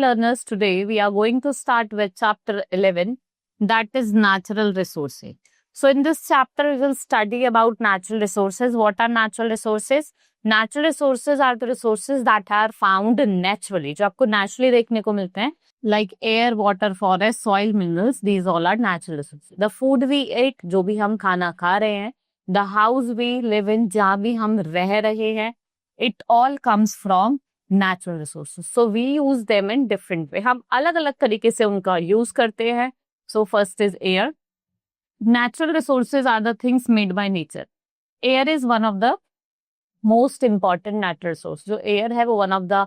learners, today we are going to start with chapter 11, that is natural resources. So in this chapter we will study about natural resources. What are natural resources? Natural resources are the resources that are found naturally, जो आपको naturally देखने को मिलते हैं, like air, water, forest, soil, minerals. These all are natural resources. The food we eat, जो भी हम खाना खा रहे हैं, the house we live in, जहाँ भी हम रह रहे हैं, it all comes from natural resources. So we use them in different way. हम अलग अलग तरीके से उनका यूज करते हैं. So first is air. Natural resources are the things made by nature. Air is one of the most important natural resource. जो air है वो one of the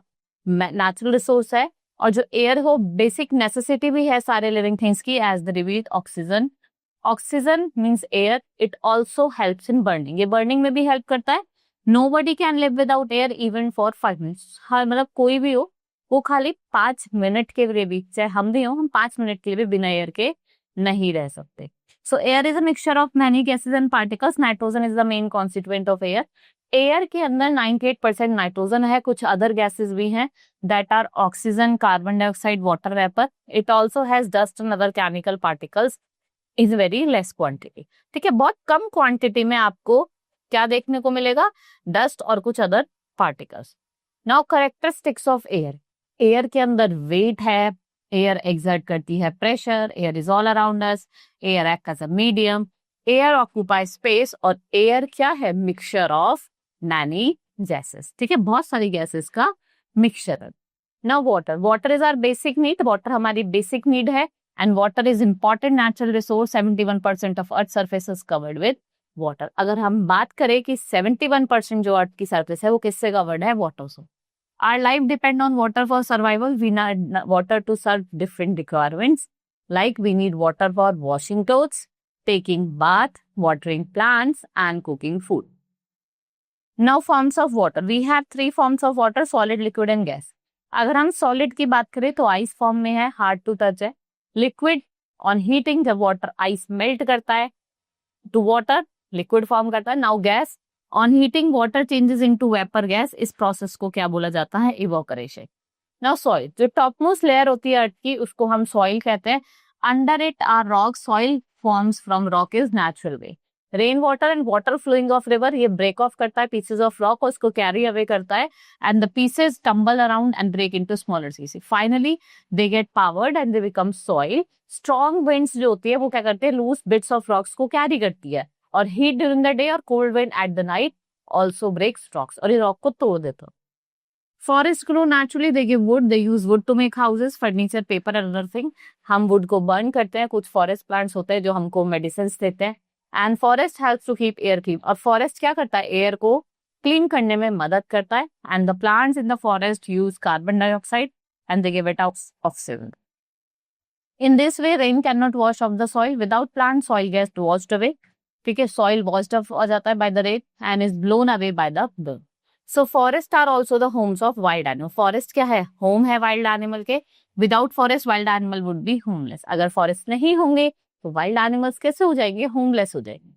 natural resource है, और जो air हो basic necessity भी है सारे living things की, as the revealed oxygen. Oxygen means air. It also helps in burning. ये burning में भी help करता है. Nobody can live without air even for 5 minutes. हाँ, मतलब कोई भी हो, वो खाली 5 मिनट के लिए भी, चाहे हम भी हो, हम 5 मिनट के लिए भी बिना एयर के नहीं रह सकते. So air is a mixture of many gases and particles. Nitrogen is the main constituent of air. Air के अंदर 98% नाइट्रोजन है, कुछ अदर गैसेस भी हैं, that are oxygen, carbon dioxide, water vapour. It also has dust and other chemical particles is very less quantity. ठीक है, बहुत कम quantity में आपको क्या देखने को मिलेगा? डस्ट और कुछ other particles. Now characteristics of air. Air के अंदर वेट है, एयर एक्सर्ट करती है pressure, air is all around us, air act as a medium, air occupy space, और एयर क्या है? Mixture of many gases. ठीक है, बहुत सारी गैसेस का मिक्सचर है. Now water. Water is our basic need. Water हमारी बेसिक नीड है, and water is important natural resource. 71% of earth surface is covered with water. अगर हम बात करें कि 71% जो अर्थ की सरफेस है वो किससे कवर्ड है? वाटर से. Our life depend on water for survival. We need water to serve different requirements. Like we need water for washing clothes, taking bath, watering plants, and cooking food. Now forms of water. We have 3 forms of water: solid, liquid, and gas. अगर हम solid की बात करें तो ice form में है, hard to touch है. Liquid, on heating जब water ice melt करता है to water, liquid form करता है. Now gas. On heating, water changes into vapor gas. इस प्रोसेस को क्या बोला जाता है? इवोपरेशन. Now soil. जो टॉप मोस्ट लेयर होती है अर्थ की, उसको हम सॉइल कहते हैं. Under it are rock. Soil forms from rock is natural way. Rain water and water flowing of river, ये ब्रेक ऑफ करता है पीसेस ऑफ रॉक और उसको कैरी अवे करता है, and the pieces tumble around and break into smaller pieces. Finally they get powdered and they become soil. Strong winds जो होती है वो क्या करते हैं? लूज बिट्स ऑफ रॉक्स को कैरी करती है, और हीट ड्यूरिंग द डे और cold wind at the night also breaks rocks, और ये रॉक को तोड़ देता. Forest grow naturally. They give wood. They use wood to make houses, furniture, paper and other thing. हम वुड को burn करते हैं. कुछ फॉरेस्ट प्लांट्स होते हैं जो हमको मेडिसिन देते हैं, and forest helps to keep air clean. और फॉरेस्ट क्या करता है? एयर को क्लीन करने में मदद करता है, and the plants in the forest use carbon dioxide and they give it out oxygen. In this way rain can not wash off the soil. Without plant soil gets washed away. ठीक है, soil washed up हो जाता है by the rain and is blown away by the wind. So forest are also the homes of wild animal. Forest क्या है? Home है wild animal के. Without forest wild animal would be homeless. अगर forest नहीं होंगे तो wild animals कैसे हो जाएंगे? होमलेस हो जाएंगे.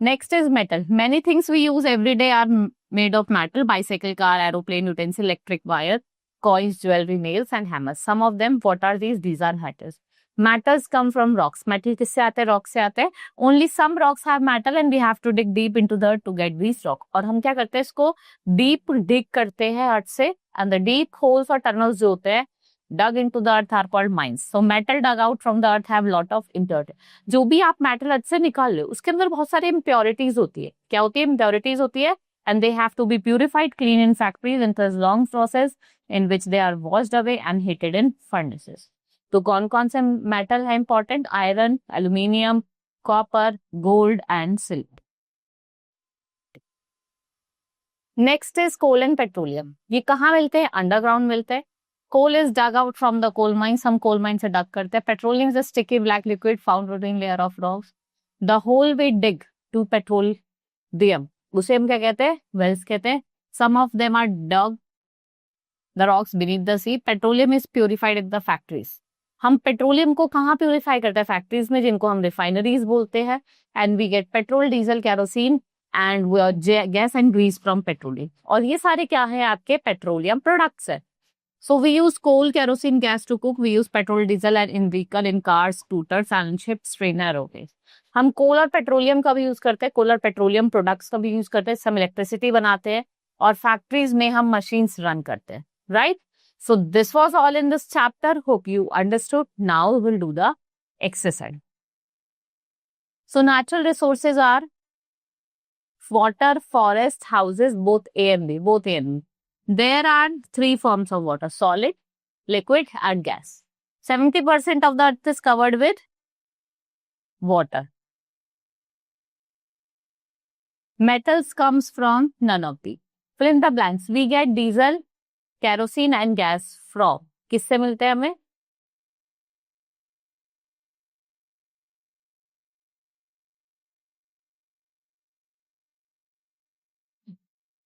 Next is metal. Many things we use every day are made of metal. Bicycle, car, aeroplane, utensil, electric wire, coins, jewelry, nails and hammers. Some of them, what are these? These are metals. Metals come from rocks. Metal किससे आते हैं? Rock से आते हैं. Only some rocks have metal and we have to dig deep into the earth to get these rock. और हम क्या करते हैं? इसको deep dig करते हैं अर्थ से, and the deep holes और tunnels जो होते हैं dug into the earth are called mines. So metal dug out from the earth have lot of impurity. जो भी आप metal अर्थ से निकाल लो उसके अंदर बहुत सारे impurities होती है. क्या होती है? Impurities होती है, and they have to be purified, clean in factories, and there's long process in which they are washed away and heated in furnaces. तो कौन कौन से मेटल है important? Iron, aluminium, copper, gold and silver. Next is coal and petroleum. ये कहाँ मिलते हैं? Underground मिलते हैं. Coal is dug out from the coal mines. हम कोल माइन से डग करते हैं. Petroleum is a sticky black liquid found between layer of rocks. The hole we dig to petroleum, उसे हम क्या कहते हैं? वेल्स कहते हैं. Some of them are dug the rocks beneath the sea. Petroleum is purified in the factories. हम petroleum को कहाँ प्योरीफाई करते हैं? फैक्ट्रीज में, जिनको हम रिफाइनरीज बोलते हैं. And we get petrol, diesel, kerosene and gas and grease from petroleum. और ये सारे क्या है? आपके पेट्रोलियम प्रोडक्ट्स है. So we use coal, kerosene, gas to cook. We use petrol, diesel and in vehicle, in cars, scooters and ships, train, aeroplanes. हम कोल और petroleum का भी यूज करते हैं, कोल और पेट्रोलियम प्रोडक्ट्स का भी यूज करते हैं, हम इलेक्ट्रिसिटी बनाते हैं और फैक्ट्रीज में हम मशीन्स रन करते हैं, right? So this was all in this chapter. Hope you understood. Now we will do the exercise. So natural resources are water, forest, houses, both A and B, both A and B. There are three forms of water: solid, liquid and gas. 70% of the earth is covered with water. Metals comes from none of these. Fill in the blanks. We get diesel, kerosene and gas from. किससे मिलते हैं हमें?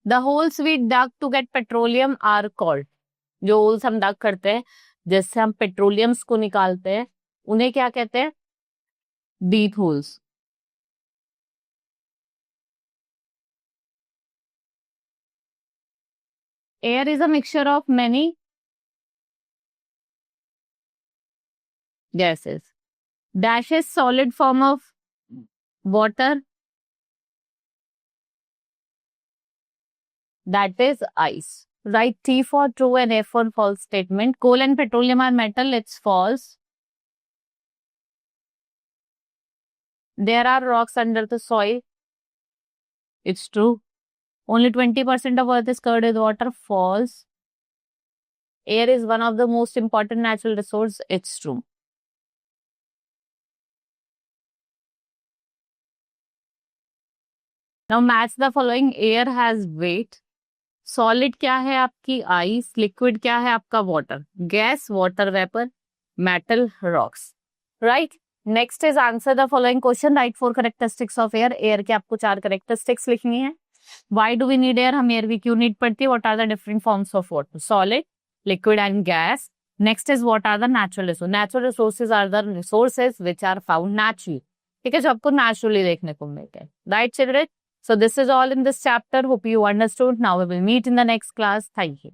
The holes we dug to get petroleum are called. जो holes हम डग करते हैं जिससे हम पेट्रोलियम्स को निकालते हैं उन्हें क्या कहते हैं? Deep holes. Air is a mixture of many gases. Dash is solid form of water, that is ice. Write T for true and F for false statement. Coal and petroleum are metal, it's false. There are rocks under the soil, it's true. Only 20% of earth is covered with water, false. Air is one of the most important natural resource, it's true. Now match the following. Air has weight. Solid क्या है आपकी ice, liquid क्या है आपका water, gas water vapor, metal rocks, right? Next is answer the following question. Write 4 characteristics of air. Air के आपको 4 characteristics लिखनी है. Why do we need air? हम air की क्यों need पड़ती है? What are the different forms of water? Solid, liquid and gas. Next is what are the natural resources? Natural resources are the resources which are found naturally. ठीक है, जो आपको naturally देखने को मिलते हैं. Right children? So this is all in this chapter. Hope you understood. Now we will meet in the next class. Thank you.